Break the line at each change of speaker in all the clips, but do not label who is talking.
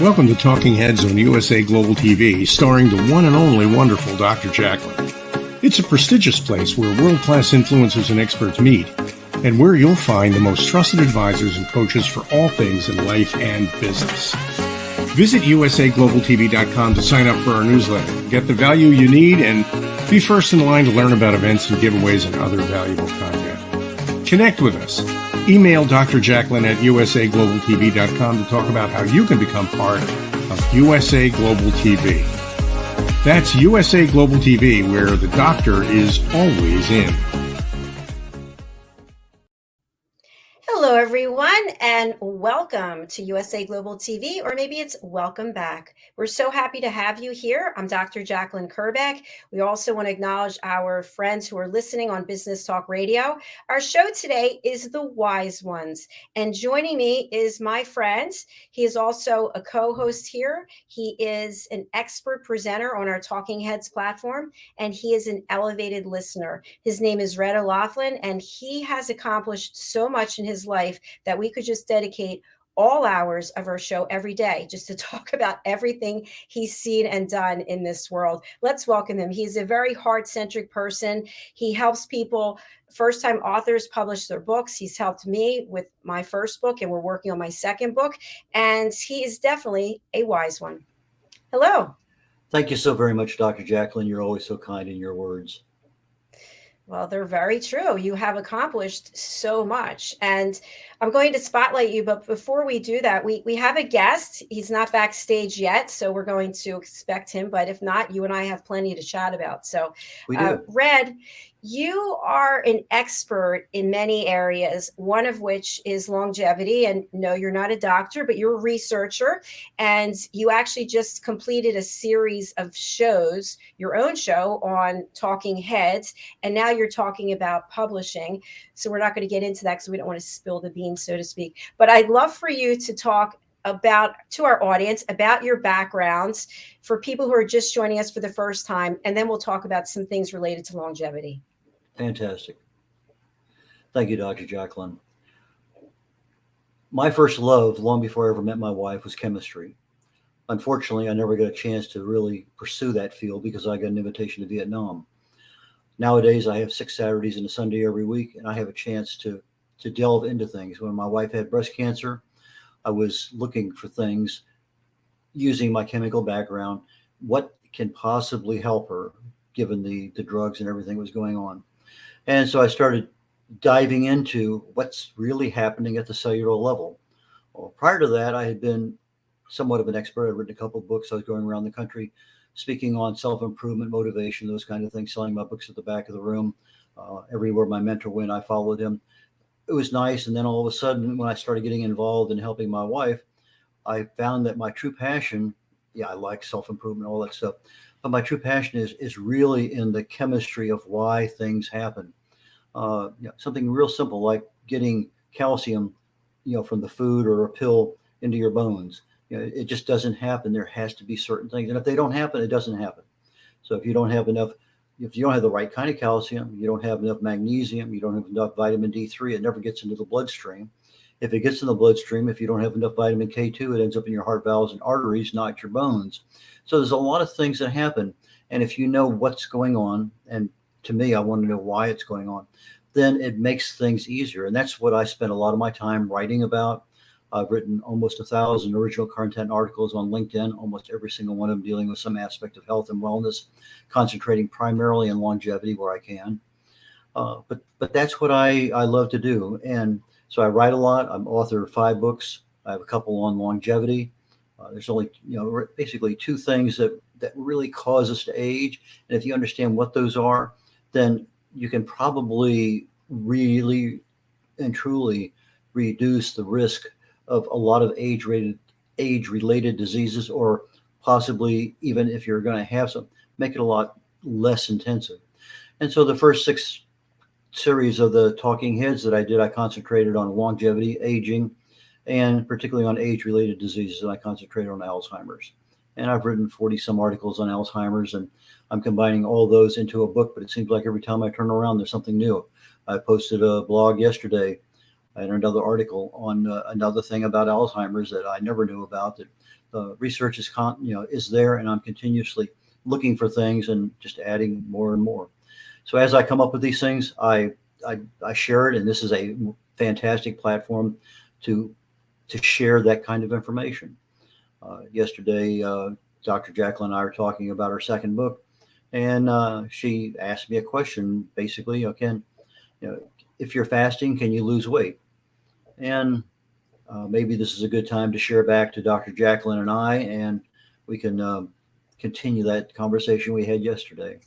Welcome to Talking Heads on USA Global TV, starring the one and only wonderful Dr. JACALYN. It's a prestigious place where world-class influencers and experts meet, and where you'll find the most trusted advisors and coaches for all things in life and business. Visit usaglobaltv.com to sign up for our newsletter, get the value you need, and be first in line to learn about events and giveaways and other valuable content. Connect with us. Email Dr. JACALYN at usaglobaltv.com to talk about how you can become part of USA Global TV. That's USA Global TV, where the doctor is always in.
Hello, everyone, and welcome to USA Global TV, or maybe it's welcome back. We're so happy to have you here. I'm Dr. JACALYN KERBECK. We also want to acknowledge our friends who are listening on Business Talk Radio. Our show today is The Wise Ones, and joining me is my friend. He is also a co-host here. He is an expert presenter on our Talking Heads platform, and he is an elevated listener. His name is Red O'Loughlin, and he has accomplished so much in his life that we could just dedicate all hours of our show every day just to talk about everything he's seen and done in this world. Let's welcome him. He's a very heart-centric person. He helps people, first-time authors, publish their books. He's helped me with my first book, and we're working on my second book. And he is definitely a wise one. Hello.
Thank you so very much, Dr. JACALYN. You're always so kind in your words.
Well, they're very true. You have accomplished so much, and I'm going to spotlight you. But before we do that, we have a guest. He's not backstage yet, so we're going to expect him. But if not, you and I have plenty to chat about. So,
We do.
Red, you are an expert in many areas, one of which is longevity. And no, you're not a doctor, but you're a researcher. And you actually just completed a series of shows, your own show on Talking Heads. And now you're talking about publishing. So we're not going to get into that because we don't want to spill the beans, so to speak. But I'd love for you to talk about, to our audience, about your backgrounds for people who are just joining us for the first time. And then we'll talk about some things related to longevity.
Fantastic. Thank you, Dr. JACALYN. My first love, long before I ever met my wife, was chemistry. Unfortunately, I never got a chance to really pursue that field because I got an invitation to Vietnam. Nowadays, I have 6 Saturdays and a Sunday every week, and I have a chance to delve into things. When my wife had breast cancer, I was looking for things using my chemical background. What can possibly help her, given the drugs and everything that was going on? And so I started diving into what's really happening at the cellular level. Well, prior to that, I had been somewhat of an expert. I'd written a couple of books. I was going around the country speaking on self-improvement, motivation, those kind of things, selling my books at the back of the room. Everywhere my mentor went, I followed him. It was nice. And then all of a sudden, when I started getting involved in helping my wife, I found that my true passion, I like self-improvement, all that stuff, but my true passion is really in the chemistry of why things happen. Something real simple like getting calcium, from the food or a pill into your bones. It just doesn't happen. There has to be certain things, and if they don't happen, it doesn't happen. So if you don't have the right kind of calcium, you don't have enough magnesium, you don't have enough vitamin D3, it never gets into the bloodstream. If it gets in the bloodstream, if you don't have enough vitamin K2, it ends up in your heart valves and arteries, not your bones. So there's a lot of things that happen. And if you know what's going on, and to me, I want to know why it's going on, then it makes things easier. And that's what I spent a lot of my time writing about. I've written almost 1,000 original content articles on LinkedIn, almost every single one of them dealing with some aspect of health and wellness, concentrating primarily on longevity where I can. But that's what I love to do. And so I write a lot. I'm author of 5 books. I have a couple on longevity. There's only, basically 2 things that really cause us to age. And if you understand what those are, then you can probably really and truly reduce the risk of a lot of age-related diseases, or possibly, even if you're going to have some, make it a lot less intensive. And so the first 6 series of the Talking Heads that I did, I concentrated on longevity, aging, and particularly on age-related diseases. And I concentrated on Alzheimer's. And I've written 40 some articles on Alzheimer's, and I'm combining all those into a book, but it seems like every time I turn around, there's something new. I posted a blog yesterday and another article on another thing about Alzheimer's that I never knew about, that research is there, and I'm continuously looking for things and just adding more and more. So as I come up with these things, I share it, and this is a fantastic platform to share that kind of information. Yesterday, Dr. JACALYN and I were talking about our second book, and she asked me a question, basically, if you're fasting, can you lose weight? And maybe this is a good time to share back to Dr. JACALYN and I, and we can continue that conversation we had yesterday.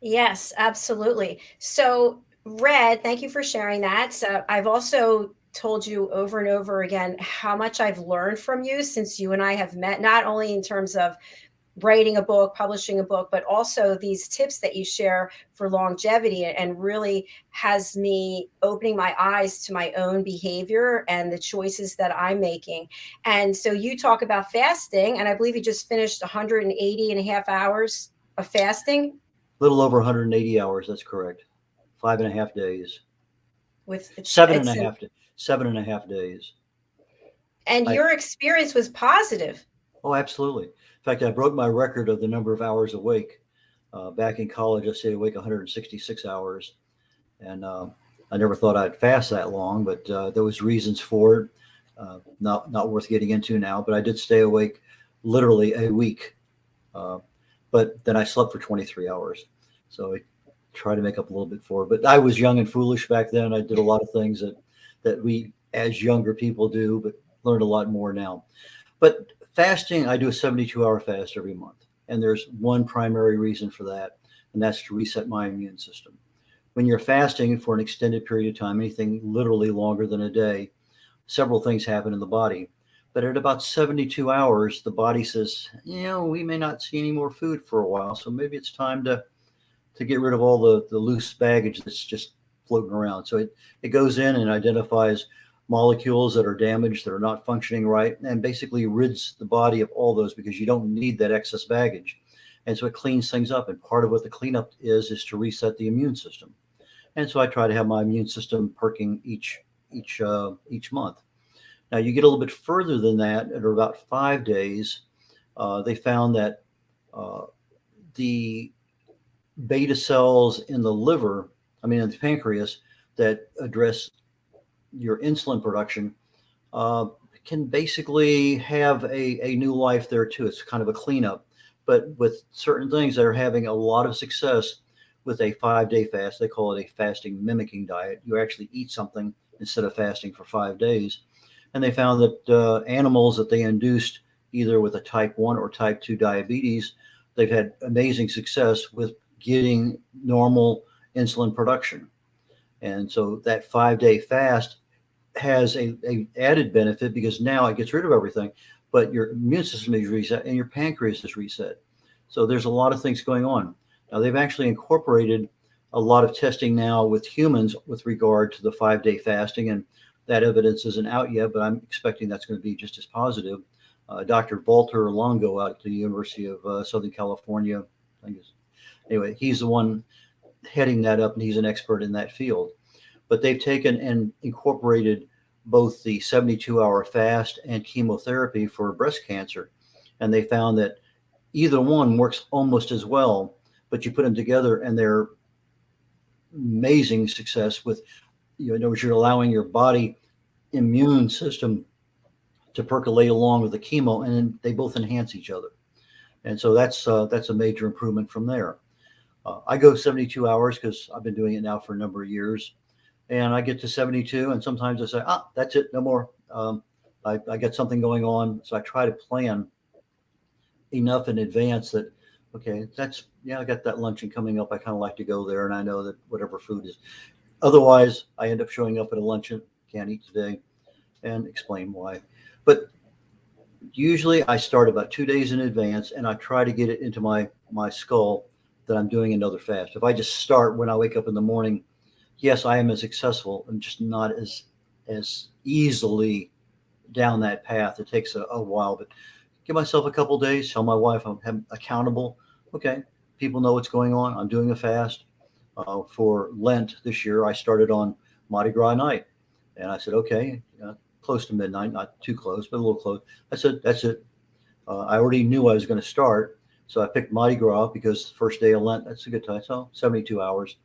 Yes, absolutely. So, Red, thank you for sharing that. So, I've also told you over and over again how much I've learned from you since you and I have met, not only in terms of writing a book, publishing a book, but also these tips that you share for longevity, and really has me opening my eyes to my own behavior and the choices that I'm making. And so you talk about fasting, and I believe you just finished 180 and a half hours of fasting.
A little over 180 hours. That's correct. 5.5 days.
With
seven and a half days.
And your experience was positive.
Oh, absolutely. In fact, I broke my record of the number of hours awake. Back in college, I stayed awake 166 hours. And I never thought I'd fast that long, but there was reasons for it. Not worth getting into now, but I did stay awake literally a week. But then I slept for 23 hours. So I tried to make up a little bit for it. But I was young and foolish back then. I did a lot of things that we as younger people do, but learned a lot more now. But fasting, I do a 72-hour fast every month. And there's one primary reason for that, and that's to reset my immune system. When you're fasting for an extended period of time, anything literally longer than a day, several things happen in the body. But at about 72 hours, the body says, we may not see any more food for a while. So maybe it's time to get rid of all the loose baggage that's just floating around. So it goes in and identifies molecules that are damaged, that are not functioning right, and basically rids the body of all those because you don't need that excess baggage. And so it cleans things up. And part of what the cleanup is to reset the immune system. And so I try to have my immune system perking each month. Now you get a little bit further than that at about 5 days. They found that the beta cells in the liver, in the pancreas, that address your insulin production, can basically have a new life there too. It's kind of a cleanup, but with certain things that are having a lot of success with a 5-day fast. They call it a fasting mimicking diet. You actually eat something instead of fasting for 5 days. And they found that animals that they induced either with a type 1 or type 2 diabetes, they've had amazing success with getting normal insulin production. And so that 5-day fast has a added benefit because now it gets rid of everything, but your immune system is reset and your pancreas is reset. So there's a lot of things going on. Now they've actually incorporated a lot of testing now with humans with regard to the 5-day fasting, and that evidence isn't out yet, but I'm expecting that's going to be just as positive. Dr. Walter Longo out at the University of Southern California, anyway, he's the one heading that up, and he's an expert in that field. But they've taken and incorporated both the 72-hour fast and chemotherapy for breast cancer, and they found that either one works almost as well, but you put them together and they're amazing success with, in other words, you're allowing your body immune system to percolate along with the chemo, and then they both enhance each other. And so that's a major improvement from there. I go 72 hours because I've been doing it now for a number of years, and I get to 72, and sometimes I say, that's it, no more. I get something going on, so I try to plan enough in advance that, okay, I got that luncheon coming up. I kind of like to go there, and I know that whatever food is. Otherwise, I end up showing up at a luncheon, can't eat today, and explain why. But usually I start about 2 days in advance, and I try to get it into my skull that I'm doing another fast. If I just start when I wake up in the morning, yes, I am as successful. I'm just not as easily down that path. It takes a while, but give myself a couple days, tell my wife I'm accountable. Okay, people know what's going on. I'm doing a fast. For Lent this year, I started on Mardi Gras night. And I said, okay, close to midnight, not too close, but a little close. I said, that's it. I already knew I was going to start, so I picked Mardi Gras because the first day of Lent, that's a good time. So 72 hours.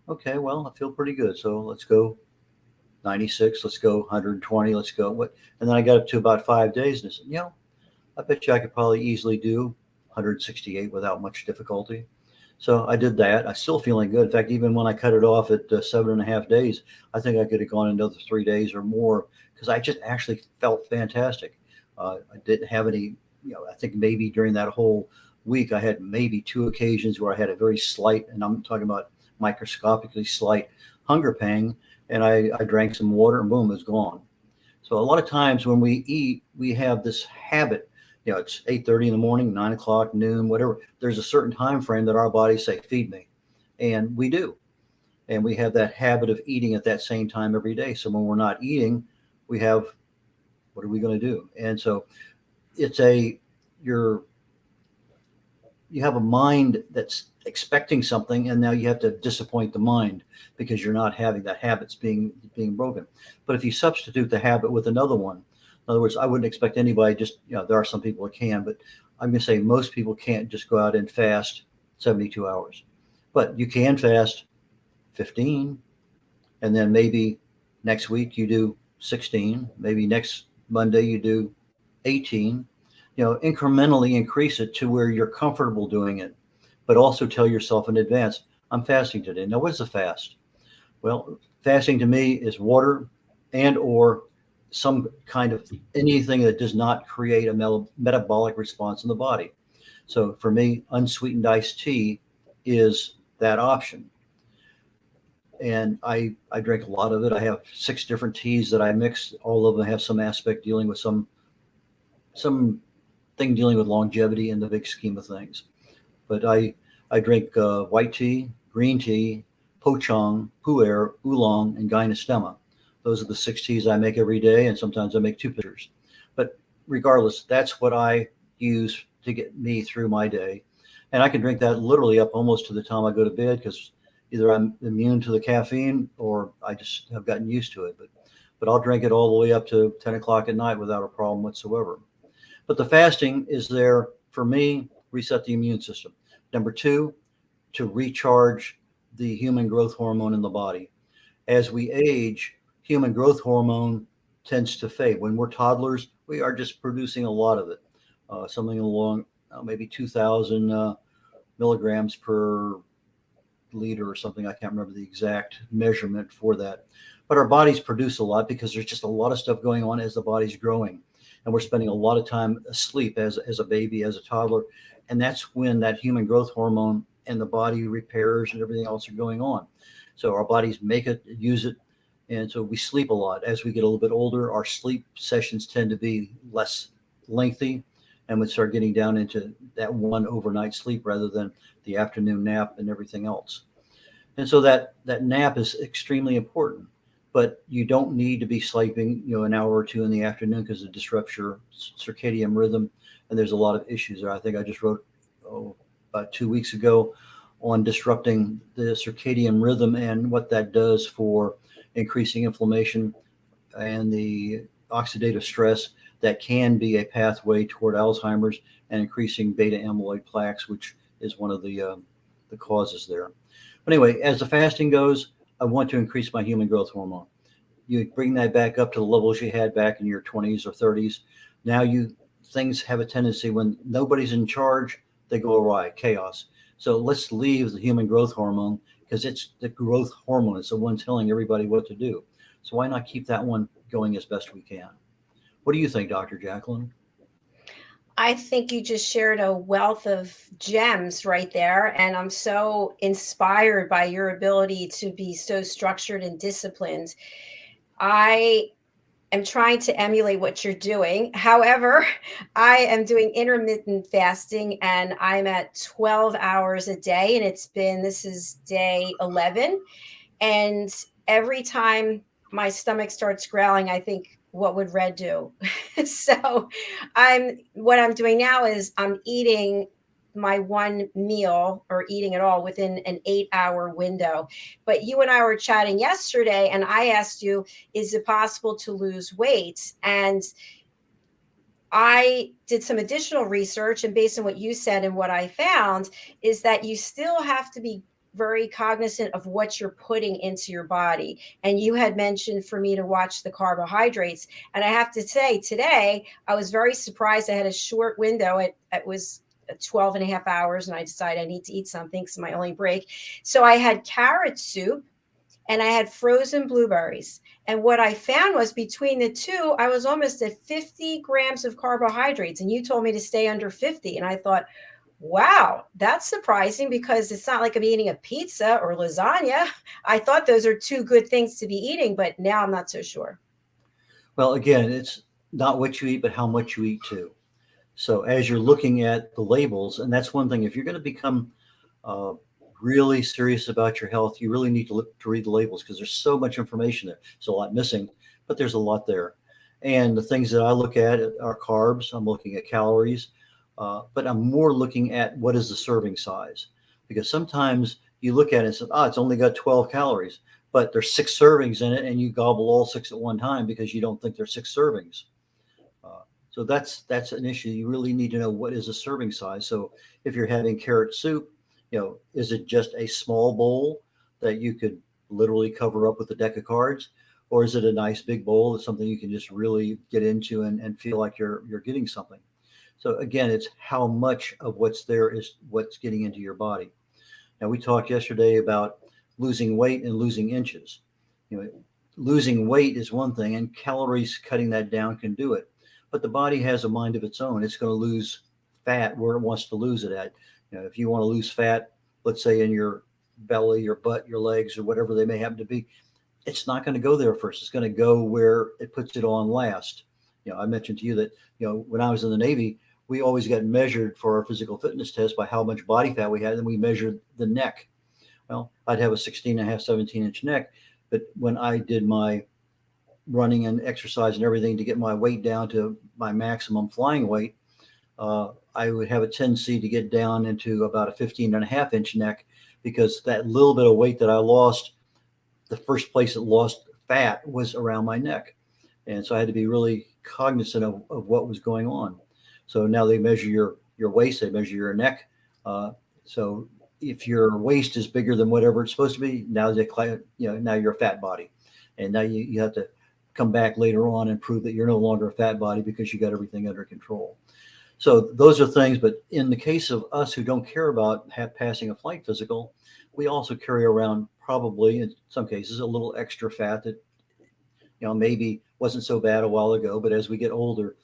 Okay, well, I feel pretty good. So let's go 96, let's go 120, let's go. What? And then I got up to about 5 days and I said, I bet you I could probably easily do 168 without much difficulty. So I did that. I'm still feeling good. In fact, even when I cut it off at 7.5 days, I think I could have gone another 3 days or more because I just actually felt fantastic. I didn't have any, I think maybe during that whole week, I had maybe two occasions where I had a very slight, and I'm talking about microscopically slight hunger pang, and I drank some water and boom, it's gone. So a lot of times when we eat, we have this habit. It's 8:30 in the morning, 9 o'clock, noon, whatever. There's a certain time frame that our bodies say, "Feed me," and we do. And we have that habit of eating at that same time every day. So when we're not eating, we have, what are we going to do? And so it's you're you have a mind that's expecting something, and now you have to disappoint the mind because you're not having that habit's being broken. But if you substitute the habit with another one, in other words, I wouldn't expect anybody just, there are some people that can, but I'm going to say most people can't just go out and fast 72 hours. But you can fast 15, and then maybe next week you do 16, maybe next Monday you do 18, incrementally increase it to where you're comfortable doing it, but also tell yourself in advance, I'm fasting today. Now, what is a fast? Well, fasting to me is water and or some kind of anything that does not create a metabolic response in the body. So for me, unsweetened iced tea is that option. And I drink a lot of it. I have 6 different teas that I mix. All of them have some aspect dealing with some thing dealing with longevity in the big scheme of things. But I drink white tea, green tea, pochong, pu'er, oolong, and gynostema. Those are the 6 teas I make every day, and sometimes I make 2 pitchers. But regardless, that's what I use to get me through my day. And I can drink that literally up almost to the time I go to bed because either I'm immune to the caffeine or I just have gotten used to it. But I'll drink it all the way up to 10 o'clock at night without a problem whatsoever. But the fasting is there for me, reset the immune system. Number 2, to recharge the human growth hormone in the body. As we age, human growth hormone tends to fade. When we're toddlers, we are just producing a lot of it, something along maybe 2,000 milligrams per liter or something. I can't remember the exact measurement for that. But our bodies produce a lot because there's just a lot of stuff going on as the body's growing. And we're spending a lot of time asleep as a baby, as a toddler. And that's when that human growth hormone and the body repairs and everything else are going on. So our bodies make it, use it. And so we sleep a lot. As we get a little bit older, our sleep sessions tend to be less lengthy. And we start getting down into that one overnight sleep rather than the afternoon nap and everything else. And so that nap is extremely important. But you don't need to be sleeping, an hour or 2 in the afternoon because it disrupts your circadian rhythm. And there's a lot of issues there. I think I just wrote about 2 weeks ago on disrupting the circadian rhythm and what that does for increasing inflammation and the oxidative stress that can be a pathway toward Alzheimer's and increasing beta amyloid plaques, which is one of the causes there. But anyway, as the fasting goes, I want to increase my human growth hormone. You bring that back up to the levels you had back in your 20s or 30s. Now things have a tendency when nobody's in charge, they go awry, chaos. So let's leave the human growth hormone because it's the growth hormone. It's the one telling everybody what to do. So why not keep that one going as best we can? What do you think, Dr. JACALYN?
I think you just shared a wealth of gems right there. And I'm so inspired by your ability to be so structured and disciplined. I am trying to emulate what you're doing. However, I am doing intermittent fasting and I'm at 12 hours a day. And this is day 11. And every time my stomach starts growling, I think, what would Red do? So what I'm doing now is I'm eating my one meal or eating it all within an 8-hour window. But you and I were chatting yesterday and I asked you, is it possible to lose weight? And I did some additional research, and based on what you said and what I found is that you still have to be very cognizant of what you're putting into your body. And you had mentioned for me to watch the carbohydrates. And I have to say, today, I was very surprised. I had a short window. It was 12 and a half hours, and I decided I need to eat something. It's my only break. So I had carrot soup and I had frozen blueberries. And what I found was between the two, I was almost at 50 grams of carbohydrates. And you told me to stay under 50. And I thought, wow, that's surprising because it's not like I'm eating a pizza or lasagna. I thought those are two good things to be eating, but now I'm not so sure.
Well, again, it's not what you eat, but how much you eat too. So as you're looking at the labels, and that's one thing, if you're going to become uh, really serious about your health, you really need to look to read the labels because there's so much information there. There's a lot missing, but there's a lot there. And the things that I look at are carbs. I'm looking at calories, but I'm more looking at what is the serving size, because sometimes you look at it and say, it's only got 12 calories, but there's 6 servings in it, and you gobble all 6 at one time because you don't think there's 6 servings. So that's an issue. You really need to know what is a serving size. So if you're having carrot soup, is it just a small bowl that you could literally cover up with a deck of cards, or is it a nice big bowl that's something you can just really get into and feel like you're getting something? So again, it's how much of what's there is what's getting into your body. Now, we talked yesterday about losing weight and losing inches. Losing weight is one thing, and calories, cutting that down, can do it. But the body has a mind of its own. It's going to lose fat where it wants to lose it at. If you want to lose fat, let's say in your belly, your butt, your legs, or whatever they may happen to be, it's not going to go there first. It's going to go where it puts it on last. I mentioned to you that, when I was in the Navy, we always got measured for our physical fitness test by how much body fat we had, and we measured the neck. Well, I'd have a 16 and a half, 17-inch neck, but when I did my running and exercise and everything to get my weight down to my maximum flying weight, I would have a tendency to get down into about a 15 and a half inch neck, because that little bit of weight that I lost, the first place it lost fat was around my neck. And so I had to be really cognizant of what was going on. So now they measure your waist, they measure your neck. So if your waist is bigger than whatever it's supposed to be, now now you're a fat body. And now you have to come back later on and prove that you're no longer a fat body because you got everything under control. So those are things. But in the case of us who don't care about passing a flight physical, we also carry around, probably in some cases, a little extra fat that maybe wasn't so bad a while ago, but as we get older,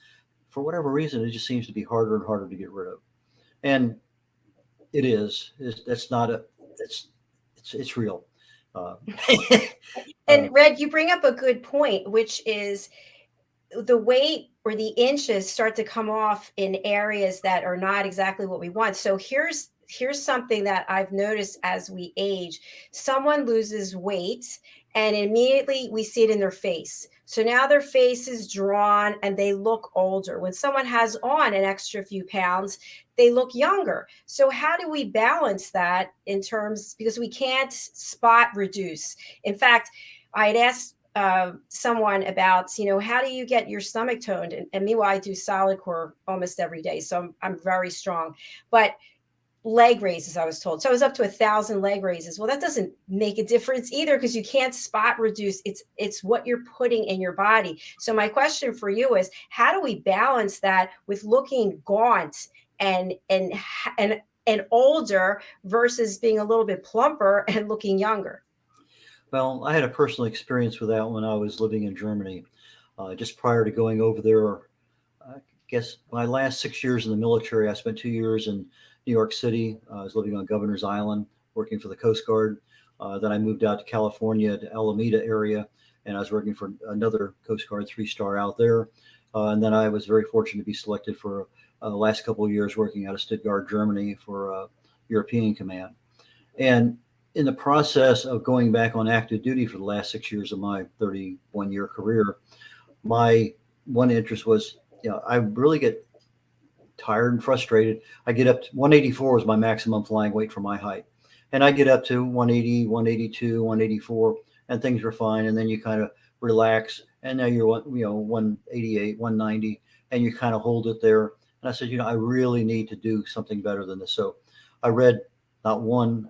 for whatever reason, it just seems to be harder and harder to get rid of. And it is. It's real.
And Red, you bring up a good point, which is the weight or the inches start to come off in areas that are not exactly what we want. So here's something that I've noticed as we age. Someone loses weight and immediately we see it in their face. So now their face is drawn and they look older. When someone has on an extra few pounds, they look younger. So how do we balance that in terms, because we can't spot reduce. In fact, I had asked someone about, how do you get your stomach toned? And meanwhile, I do solid core almost every day. So I'm very strong, but leg raises, I was told. So I was up to 1,000 leg raises. Well, that doesn't make a difference either, because you can't spot reduce. It's what you're putting in your body. So my question for you is, how do we balance that with looking gaunt and older versus being a little bit plumper and looking younger?
Well, I had a personal experience with that when I was living in Germany. Just prior to going over there, I guess my last 6 years in the military, I spent 2 years in New York City. I was living on Governor's Island, working for the Coast Guard. Then I moved out to California, to Alameda area, and I was working for another Coast Guard 3-star out there. And then I was very fortunate to be selected for the last couple of years working out of Stuttgart, Germany for European Command. And in the process of going back on active duty for the last 6 years of my 31-year career, my one interest was, I really get tired and frustrated. I get up to 184 was my maximum flying weight for my height. And I get up to 180, 182, 184, and things were fine. And then you kind of relax. And now you're 188, 190. and you kind of hold it there. And I said, I really need to do something better than this. So I read not one,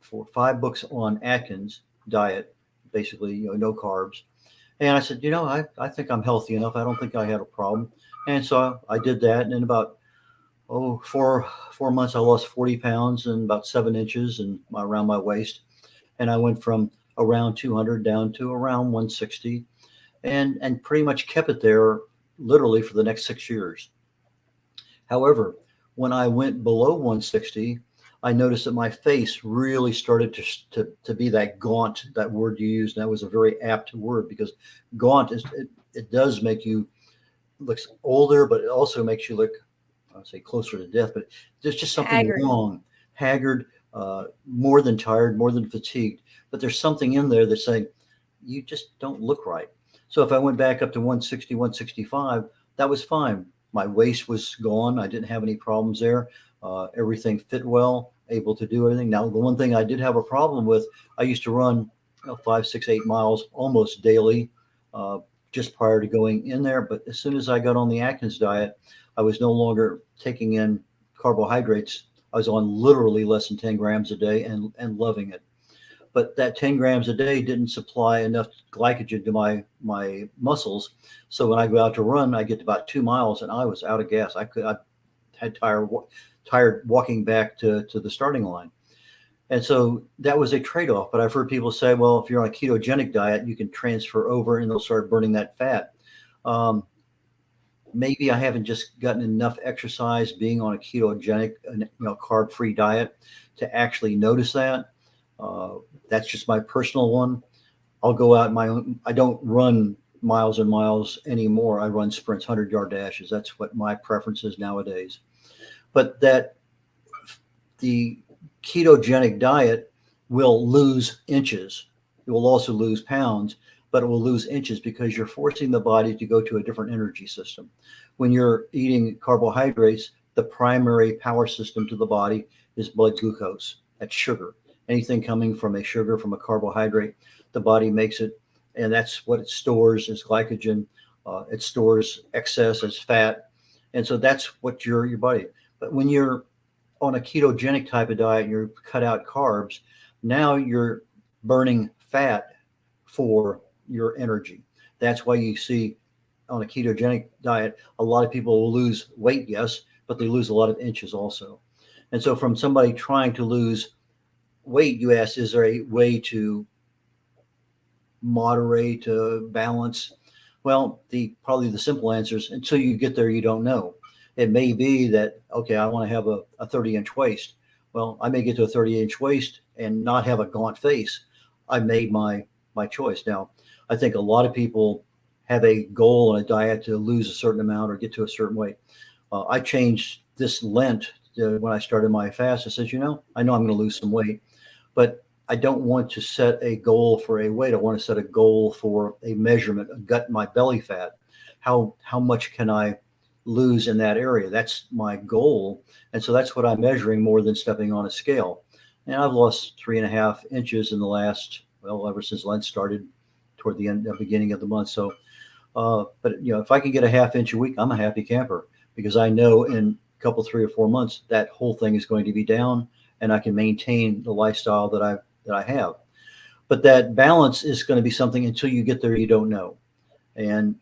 5 books on Atkins diet, basically, no carbs. And I said, I think I'm healthy enough. I don't think I had a problem. And so I did that. And in about, 4 months, I lost 40 pounds and about 7 inches around my waist. And I went from around 200 down to around 160 and pretty much kept it there literally for the next 6 years. However, when I went below 160, I noticed that my face really started to be that gaunt, that word you used. And that was a very apt word, because gaunt it does make you look older, but it also makes you look, I would say, closer to death. But there's just something
Haggard.
wrong, haggard, more than tired, more than fatigued. But there's something in there that's saying you just don't look right. So if I went back up to 160, 165, that was fine. My waist was gone. I didn't have any problems there. Everything fit well, able to do everything. Now, the one thing I did have a problem with, I used to run 5, 6, 8 miles almost daily, just prior to going in there. But as soon as I got on the Atkins diet, I was no longer taking in carbohydrates. I was on literally less than 10 grams a day and loving it. But that 10 grams a day didn't supply enough glycogen to my muscles. So when I go out to run, I get to about 2 miles and I was out of gas. I had tired walking back to the starting line. And so that was a trade-off. But I've heard people say, well, if you're on a ketogenic diet, you can transfer over and they'll start burning that fat. Maybe I haven't just gotten enough exercise being on a ketogenic, carb-free diet to actually notice that. That's just my personal one. I'll go out I don't run miles and miles anymore. I run sprints, 100-yard dashes. That's what my preference is nowadays. But the ketogenic diet will lose inches. It will also lose pounds, but it will lose inches because you're forcing the body to go to a different energy system. When you're eating carbohydrates, the primary power system to the body is blood glucose. That's sugar. Anything coming from a sugar, from a carbohydrate, the body makes it, and that's what it stores as glycogen. It stores excess as fat. And so that's what your body. But when you're on a ketogenic type of diet, you cut out carbs, now you're burning fat for your energy. That's why you see on a ketogenic diet, a lot of people will lose weight, yes, but they lose a lot of inches also. And so from somebody trying to lose weight, you asked, is there a way to moderate, balance? Well, probably the simple answer is until you get there, you don't know. It may be that, okay, I want to have a 30-inch waist. Well, I may get to a 30-inch waist and not have a gaunt face. I made my choice. Now, I think a lot of people have a goal in a diet to lose a certain amount or get to a certain weight. I changed this Lent when I started my fast. I said, I know I'm going to lose some weight, but I don't want to set a goal for a weight. I want to set a goal for a measurement, a gut, my belly fat. How much can I lose in that area? That's my goal. And so that's what I'm measuring more than stepping on a scale. And I've lost 3.5 inches in the last, ever since Lent started toward the beginning of the month. So, but if I can get a 1/2 inch a week, I'm a happy camper, because I know in a couple, 3 or 4 months, that whole thing is going to be down and I can maintain the lifestyle that I have. But that balance is going to be something until you get there, you don't know. And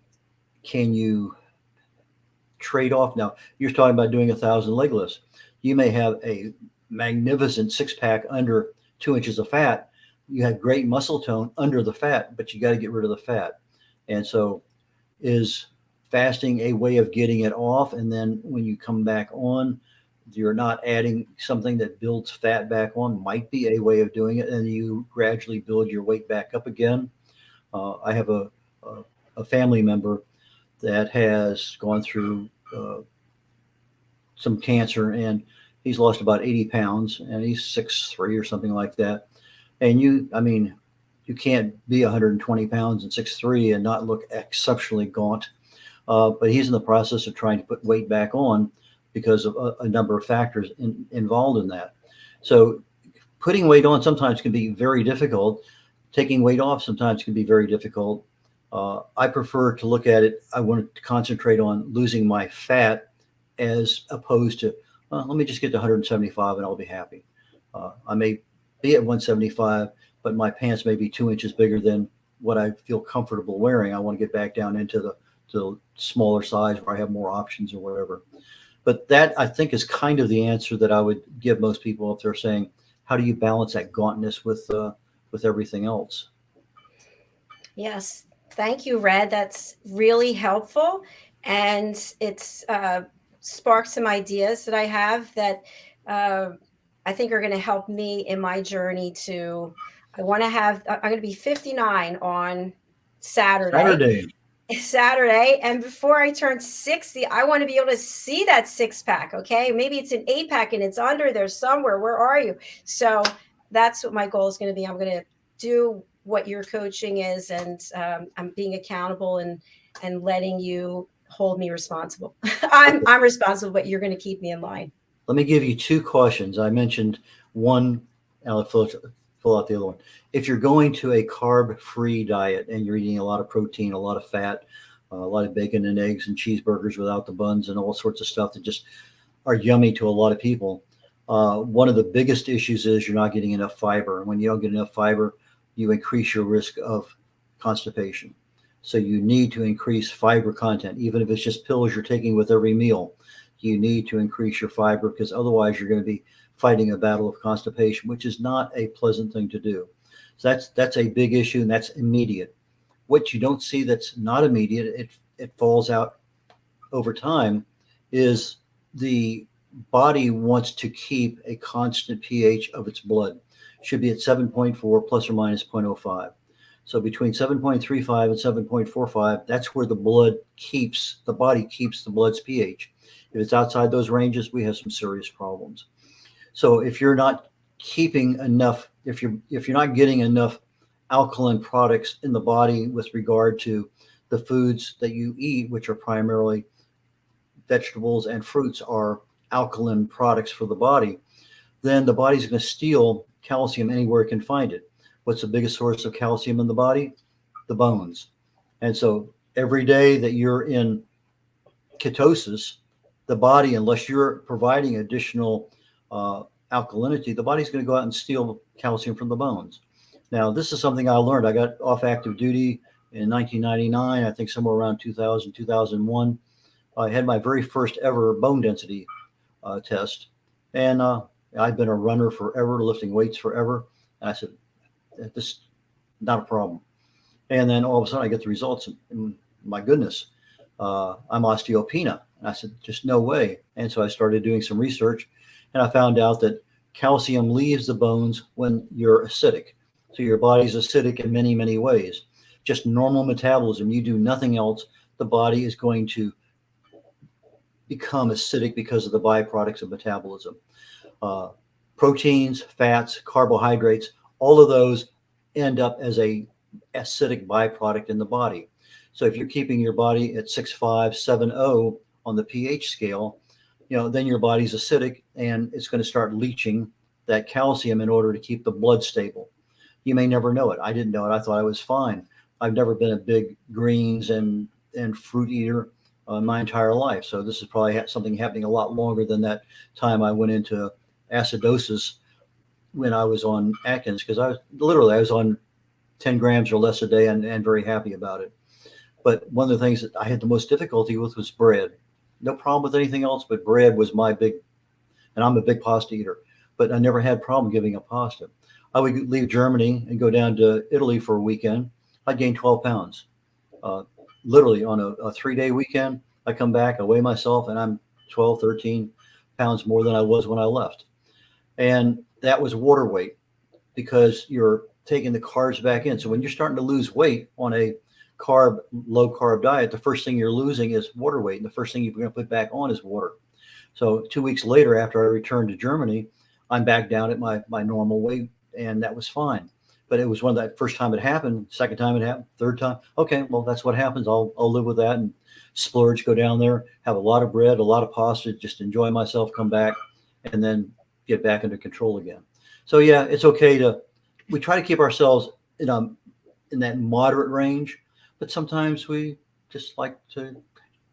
can you trade off? Now, you're talking about doing 1,000 leg lifts. You may have a magnificent 6-pack under 2 inches of fat. You have great muscle tone under the fat, but you got to get rid of the fat. And so is fasting a way of getting it off? And then when you come back on, you're not adding something that builds fat back on, might be a way of doing it. And you gradually build your weight back up again. I have a family member that has gone through some cancer, and he's lost about 80 pounds, and he's 6'3" or something like that. And you can't be 120 pounds and 6'3" and not look exceptionally gaunt. But he's in the process of trying to put weight back on because of a number of factors involved in that. So putting weight on sometimes can be very difficult. Taking weight off sometimes can be very difficult. I prefer to look at it. I want to concentrate on losing my fat as opposed to, let me just get to 175 and I'll be happy. I may be at 175, but my pants may be 2 inches bigger than what I feel comfortable wearing. I want to get back down into the smaller size where I have more options or whatever. But that, I think, is kind of the answer that I would give most people if they're saying, how do you balance that gauntness with everything else?
Yes. Thank you, Red. That's really helpful. And it's sparked some ideas that I have that uh, I think are going to help me in my journey to. I want to have, I'm going to be 59 on Saturday.
Saturday.
Saturday. And before I turn 60, I want to be able to see that six pack. Okay. Maybe it's an 8 pack and it's under there somewhere. Where are you? So that's what my goal is going to be. I'm going to do what your coaching is, and I'm being accountable and letting you hold me responsible. I'm responsible, but you're going to keep me in line.
Let me give you two cautions. I mentioned one, I'll fill out the other one. If you're going to a carb-free diet and you're eating a lot of protein, a lot of fat, a lot of bacon and eggs and cheeseburgers without the buns and all sorts of stuff that just are yummy to a lot of people, one of the biggest issues is you're not getting enough fiber. And when you don't get enough fiber, you increase your risk of constipation. So you need to increase fiber content, even if it's just pills you're taking with every meal. You need to increase your fiber because otherwise you're going to be fighting a battle of constipation, which is not a pleasant thing to do. So that's a big issue, and that's immediate. What you don't see that's not immediate, it falls out over time, is the body wants to keep a constant pH of its blood. It should be at 7.4 plus or minus 0.05. So between 7.35 and 7.45, that's where the body keeps the blood's pH. If it's outside those ranges, we have some serious problems. So if you're not keeping enough, if you're not getting enough alkaline products in the body with regard to the foods that you eat, which are primarily vegetables and fruits are alkaline products for the body, then the body's going to steal calcium anywhere it can find it. What's the biggest source of calcium in the body? The bones. And so every day that you're in ketosis, the body, unless you're providing additional alkalinity, the body's going to go out and steal calcium from the bones. Now, this is something I learned. I got off active duty in 1999, I think somewhere around 2000, 2001. I had my very first ever bone density test. And I've been a runner forever, lifting weights forever. And I said, this is not a problem. And then all of a sudden I get the results, and my goodness, I'm osteopenia. And I said, just no way. And so I started doing some research, and I found out that calcium leaves the bones when you're acidic. So your body's acidic in many, many ways. Just normal metabolism. You do nothing else, the body is going to become acidic because of the byproducts of metabolism. Proteins, fats, carbohydrates, all of those end up as a acidic byproduct in the body. So if you're keeping your body at 6.5, 7.0 on the pH scale, then your body's acidic and it's going to start leaching that calcium in order to keep the blood stable. You may never know it. I didn't know it. I thought I was fine. I've never been a big greens and fruit eater my entire life. So this is probably something happening a lot longer than that time I went into acidosis when I was on Atkins, because I was on 10 grams or less a day and very happy about it. But one of the things that I had the most difficulty with was bread. No problem with anything else, but bread was my big, and I'm a big pasta eater, but I never had a problem giving up pasta. I would leave Germany and go down to Italy for a weekend. I'd gain 12 pounds. Literally on a 3-day weekend, I come back, I weigh myself, and I'm 12, 13 pounds more than I was when I left. And that was water weight, because you're taking the carbs back in. So when you're starting to lose weight on a low carb diet, the first thing you're losing is water weight. And the first thing you're going to put back on is water. So 2 weeks later, after I returned to Germany, I'm back down at my normal weight, and that was fine. But it was that first time it happened, second time it happened, third time. Okay, well, that's what happens. I'll live with that and splurge, go down there, have a lot of bread, a lot of pasta, just enjoy myself, come back, and then get back under control again. So yeah, it's okay we try to keep ourselves in that moderate range, but sometimes we just like to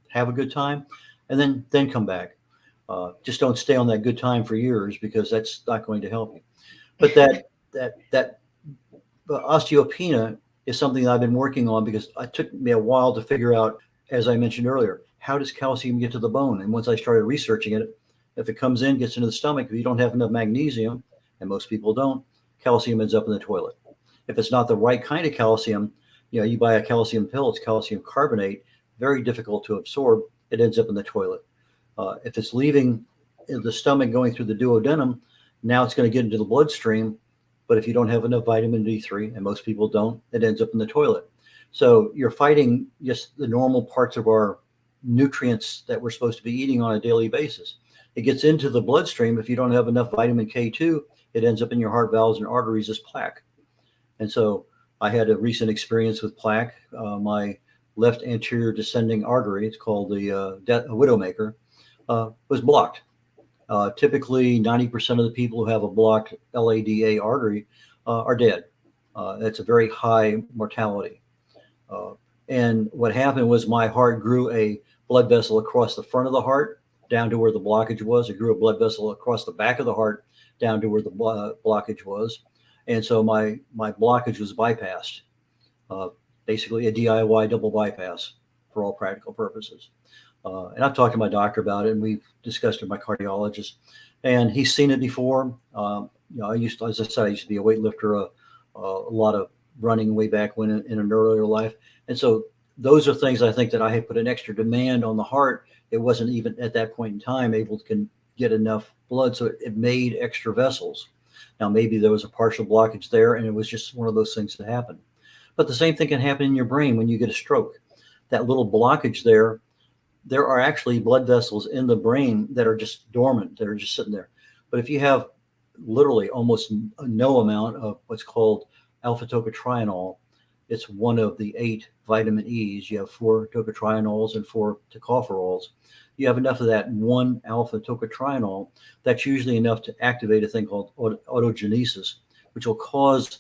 have a good time and then come back. Just don't stay on that good time for years, because that's not going to help you. But that osteopenia is something that I've been working on, because it took me a while to figure out, as I mentioned earlier, how does calcium get to the bone? And once I started researching it, if it comes in, gets into the stomach, if you don't have enough magnesium, and most people don't, calcium ends up in the toilet. If it's not the right kind of calcium, you buy a calcium pill, it's calcium carbonate, very difficult to absorb. It ends up in the toilet. If it's leaving the stomach, going through the duodenum, now it's going to get into the bloodstream. But if you don't have enough vitamin D3, and most people don't, it ends up in the toilet. So you're fighting just the normal parts of our nutrients that we're supposed to be eating on a daily basis. It gets into the bloodstream. If you don't have enough vitamin K2, it ends up in your heart valves and arteries as plaque. And so I had a recent experience with plaque. My left anterior descending artery, it's called the widowmaker, was blocked. Typically, 90% of the people who have a blocked LADA artery are dead. That's a very high mortality. And what happened was my heart grew a blood vessel across the front of the heart down to where the blockage was. It grew a blood vessel across the back of the heart down to where the blockage was. And so my blockage was bypassed, basically a DIY double bypass for all practical purposes. And I've talked to my doctor about it, and we've discussed it with my cardiologist, and he's seen it before. I used to, as I said, I used to be a weightlifter, a lot of running way back when in an earlier life. And so those are things I think that I had put an extra demand on the heart. It wasn't even at that point in time able to get enough blood, so it made extra vessels. Now, maybe there was a partial blockage there, and it was just one of those things that happened. But the same thing can happen in your brain when you get a stroke. That little blockage there are actually blood vessels in the brain that are just dormant, that are just sitting there. But if you have literally almost no amount of what's called alpha tocotrienol, it's one of the 8 vitamin E's. You have 4 tocotrienols and 4 tocopherols. You have enough of that one alpha tocotrienol, that's usually enough to activate a thing called autogenesis, which will cause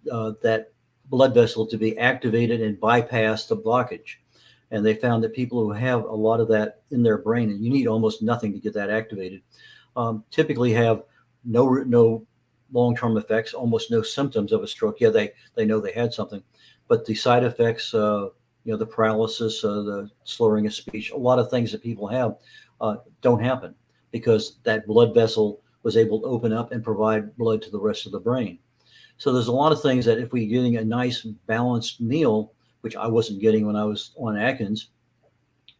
that blood vessel to be activated and bypass the blockage. And they found that people who have a lot of that in their brain, and you need almost nothing to get that activated, typically have no long-term effects, almost no symptoms of a stroke. Yeah, they know they had something, but the side effects, the paralysis, the slurring of speech, a lot of things that people have don't happen, because that blood vessel was able to open up and provide blood to the rest of the brain. So there's a lot of things that if we're getting a nice balanced meal, which I wasn't getting when I was on Atkins,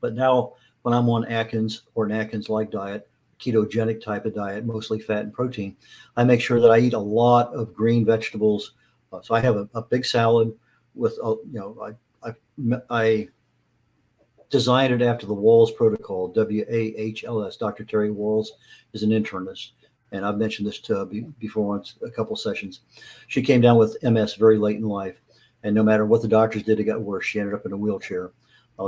but now when I'm on Atkins or an Atkins-like diet, ketogenic type of diet, mostly fat and protein, I make sure that I eat a lot of green vegetables. So I have a big salad with, I designed it after the Walls protocol, WAHLS. Dr. Terry Walls is an internist, and I've mentioned this to before on a couple sessions. She came down with MS very late in life, and no matter what the doctors did, it got worse. She ended up in a wheelchair.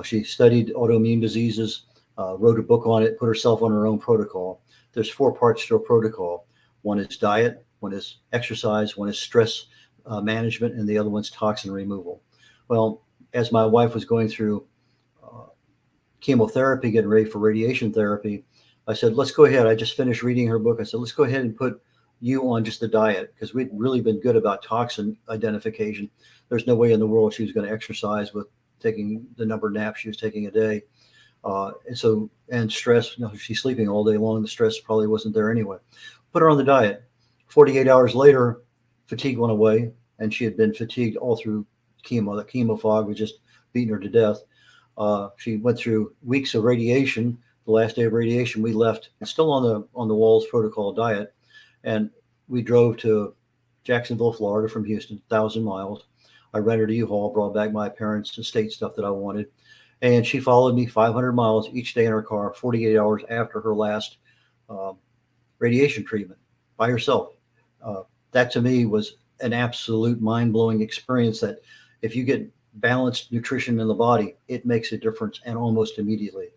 She studied autoimmune diseases, wrote a book on it, put herself on her own protocol. There's 4 parts to a protocol. One is diet, one is exercise, one is stress management, and the other one's toxin removal. Well, as my wife was going through chemotherapy, getting ready for radiation therapy, I said, let's go ahead. I just finished reading her book. I said, let's go ahead and put you on just the diet, because we'd really been good about toxin identification. There's no way in the world she was going to exercise with taking the number of naps she was taking a day. And stress, she's sleeping all day long. The stress probably wasn't there anyway. Put her on the diet. 48 hours later, fatigue went away, and she had been fatigued all through chemo. The chemo fog was just beating her to death. She went through weeks of radiation. The last day of radiation, we left still on the Walls protocol diet, and we drove to Jacksonville, Florida from Houston, 1,000 miles. I rented a U-Haul, brought back my parents' estate stuff that I wanted, and she followed me 500 miles each day in her car, 48 hours after her last radiation treatment by herself. That to me was an absolute mind-blowing experience, that if you get balanced nutrition in the body, it makes a difference, and almost immediately.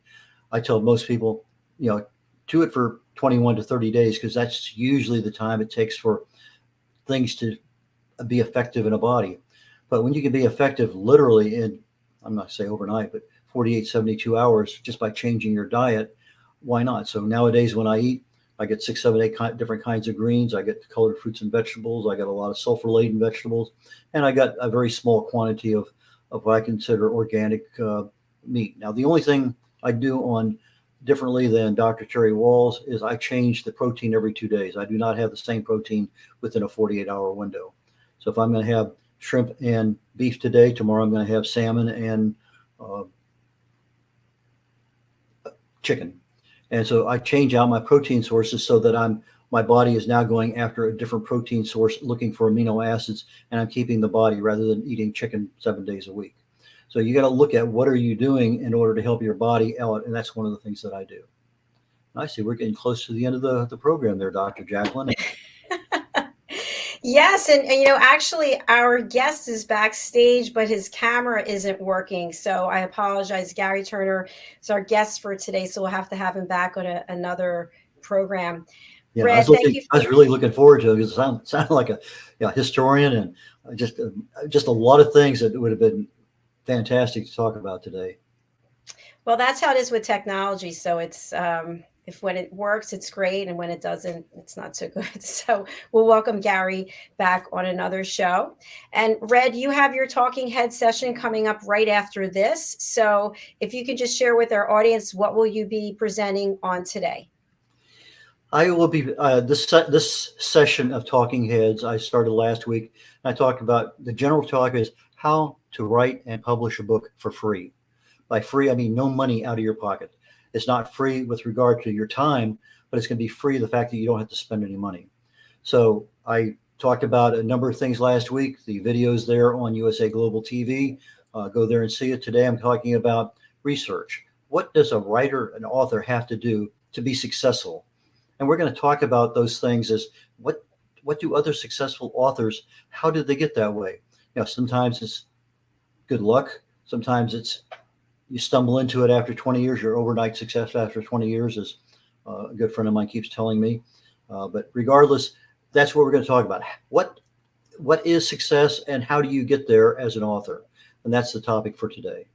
I tell most people, do it for 21 to 30 days, because that's usually the time it takes for things to be effective in a body. But when you can be effective literally in I'm not say overnight, but 48, 72 hours just by changing your diet. Why not? So nowadays when I eat, I get 6, 7, 8 different kinds of greens. I get colored fruits and vegetables. I got a lot of sulfur-laden vegetables, and I got a very small quantity of what I consider organic meat. Now, the only thing I do on differently than Dr. Terry Walls is I change the protein every 2 days. I do not have the same protein within a 48-hour window. So if I'm going to have shrimp and beef today, tomorrow I'm going to have salmon and chicken. And so I change out my protein sources so that my body is now going after a different protein source, looking for amino acids, and I'm keeping the body rather than eating chicken 7 days a week. So you got to look at what are you doing in order to help your body out, and that's one of the things that I do. And I see we're getting close to the end of the program there, Dr. Jacalyn.
Yes, and actually our guest is backstage, but his camera isn't working. So I apologize. Gary Turner is our guest for today, so we'll have to have him back on another program.
Yeah,
Red, thank you.
I was really looking forward to it because it sounded like a historian and just a lot of things that would have been fantastic to talk about today.
Well, that's how it is with technology. So it's if when it works, it's great. And when it doesn't, it's not so good. So we'll welcome Gary back on another show. And Red, you have your talking head session coming up right after this. So if you could just share with our audience, what will you be presenting on today?
I will be this session of Talking Heads. I started last week. And I talked about the general talk is how to write and publish a book for free. By free, I mean no money out of your pocket. It's not free with regard to your time, but it's going to be free the fact that you don't have to spend any money. So I talked about a number of things last week. The videos there on USA Global TV. Go there and see it. Today I'm talking about research. What does a writer, an author have to do to be successful? And we're going to talk about those things as what do other successful authors, how did they get that way? Sometimes it's good luck. Sometimes it's you stumble into it after 20 years, your overnight success after 20 years, as a good friend of mine keeps telling me. But regardless, that's what we're going to talk about. What is success and how do you get there as an author? And that's the topic for today.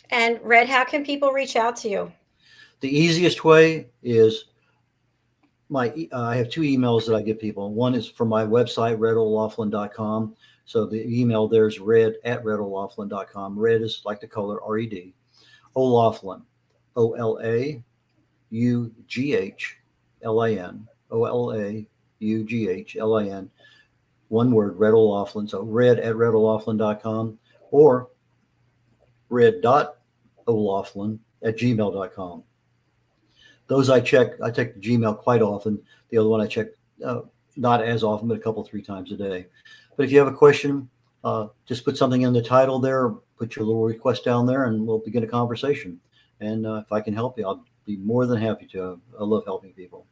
And Red, how can people reach out to you?
The easiest way is I have 2 emails that I give people. One is from my website, redolaughlin.com. So the email there is red@redolaughlin.com. Red is like the color, R-E-D. O'Laughlin, OLAUGHLIN, OLAUGHLIN. One word, Red O'Laughlin. So red@redolaughlin.com or red.o'laughlin@gmail.com. Those I check the Gmail quite often. The other one I check not as often, but 3 times a day. But if you have a question, just put something in the title there, put your little request down there, and we'll begin a conversation. And if I can help you, I'll be more than happy to. I love helping people.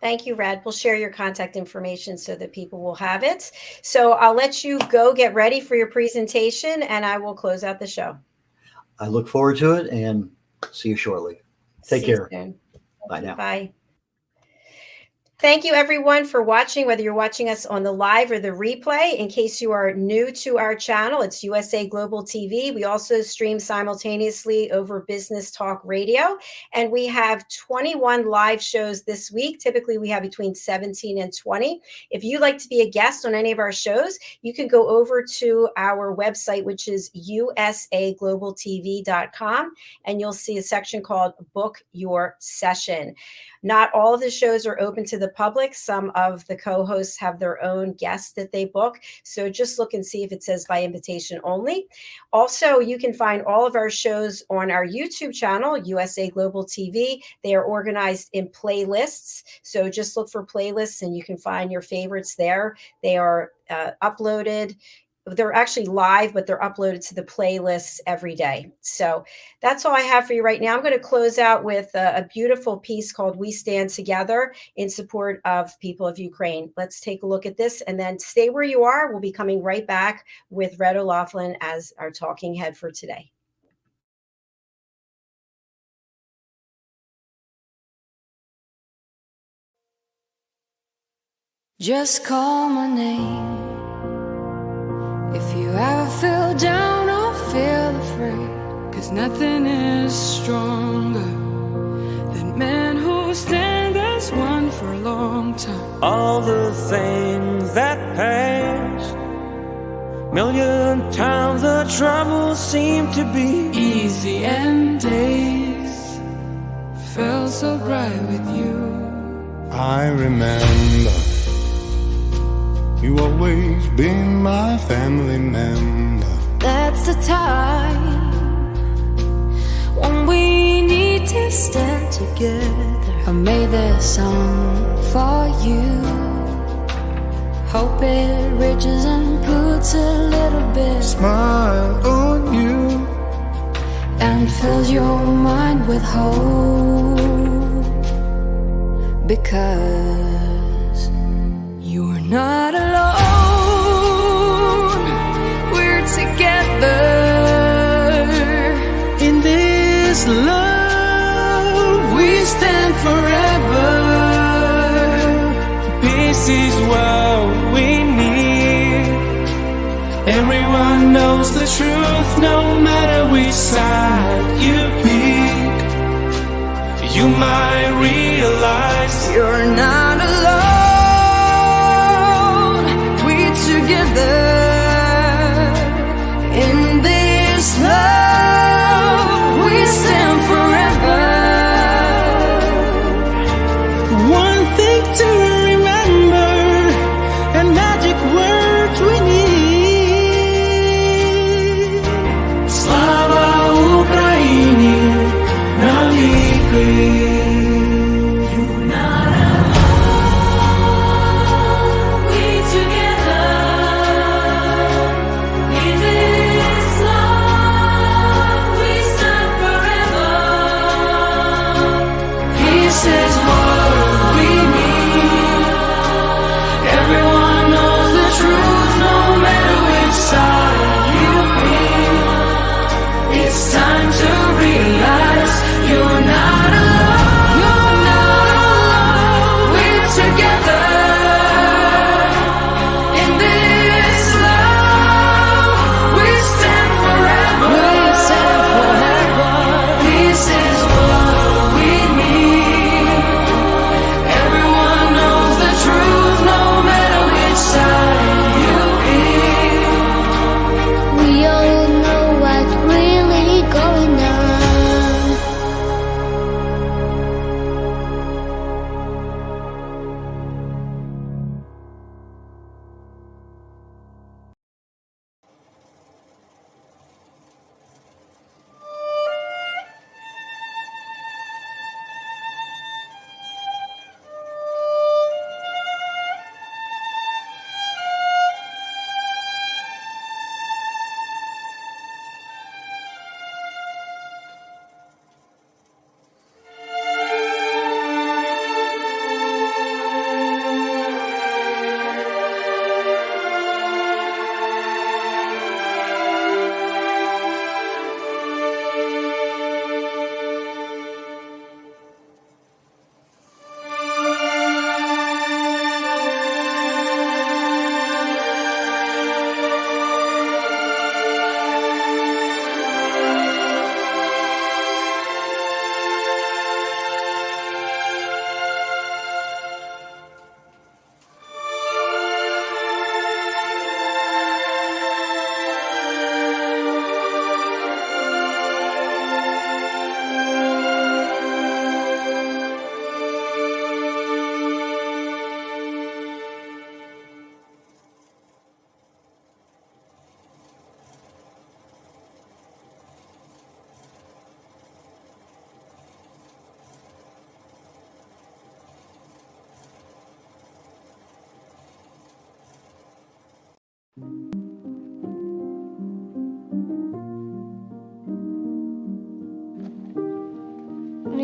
Thank you, Red. We'll share your contact information so that people will have it. So I'll let you go get ready for your presentation, and I will close out the show.
I look forward to it, and see you shortly. Take care. Bye now.
Bye. Thank you, everyone, for watching, whether you're watching us on the live or the replay. In case you are new to our channel, it's USA Global TV. We also stream simultaneously over Business Talk Radio, and we have 21 live shows this week. Typically, we have between 17 and 20. If you'd like to be a guest on any of our shows, you can go over to our website, which is usaglobaltv.com, and you'll see a section called Book Your Session. Not all of the shows are open to the public. Some of the co-hosts have their own guests that they book. So just look and see if it says by invitation only. Also, you can find all of our shows on our YouTube channel, USA Global TV. They are organized in playlists. So just look for playlists and you can find your favorites there. They are uploaded. They're actually live, but they're uploaded to the playlists every day. So that's all I have for you right now. I'm going to close out with a beautiful piece called We Stand Together in support of people of Ukraine. Let's take a look at this and then stay where you are. We'll be coming right back with Red O'Laughlin as our talking head for today.
Just call my name if you ever feel down. 'cause nothing is stronger than men who stand as one for a long time.
All the things that pass, million times the troubles seem to be
easy, and days felt so bright with you.
I remember you always been my family member.
That's the time when we need to stand together. I made this song for you. Hope it reaches and puts a little bit
Smile on you
and fills your mind with hope, because you're not alone. We're together in this love. We stand forever.
peace is what we need. Everyone knows the truth, no matter which side you pick. You might realize
You're not alone. We're together in this love. We stand forever.
one thing to remember, and magic words we need. Slava Ukraini, навіки.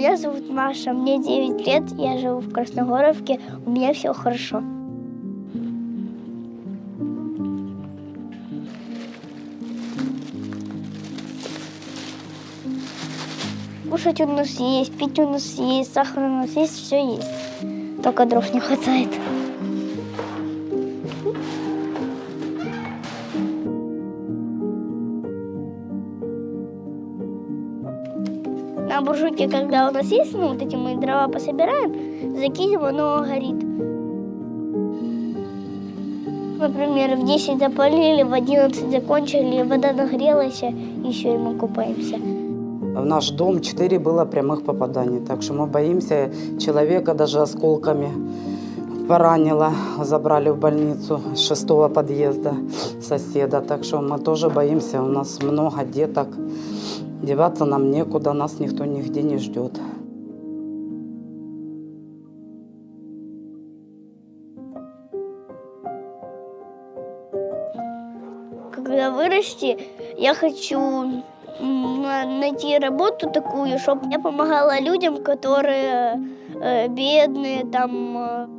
Меня зовут Маша, мне 9 лет, я живу в Красногоровке, у меня все хорошо. Кушать у нас есть, пить у нас есть, сахар у нас есть, все есть. Только дров не хватает. буржуйке, когда у нас есть, ну, вот эти мы дрова пособираем, закинем, оно горит. Например, в 10 запалили, в 11 закончили, вода нагрелась, и все, и мы купаемся.
В наш дом 4 было прямых попаданий, так что мы боимся. Человека даже осколками поранило, забрали в больницу с 6-го подъезда соседа, так что мы тоже боимся. У нас много деток, деваться нам некуда, нас никто нигде не ждет.
Когда вырасти, я хочу найти работу такую, чтобы я помогала людям, которые бедные, там.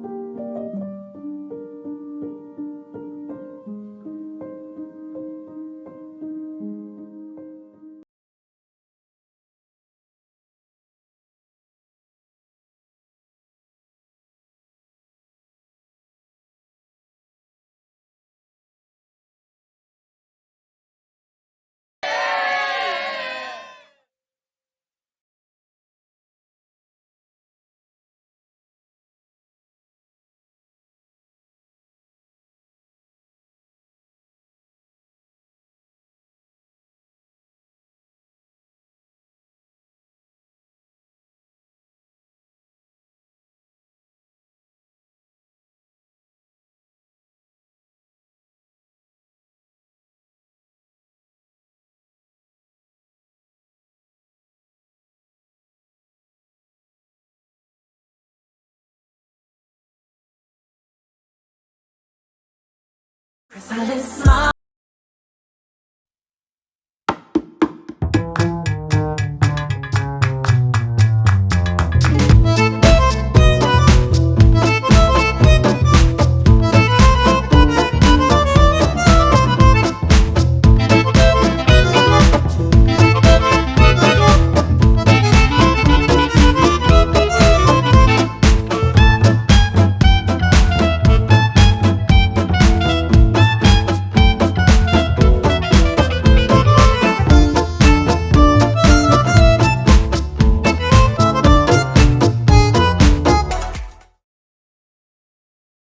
Silent smile.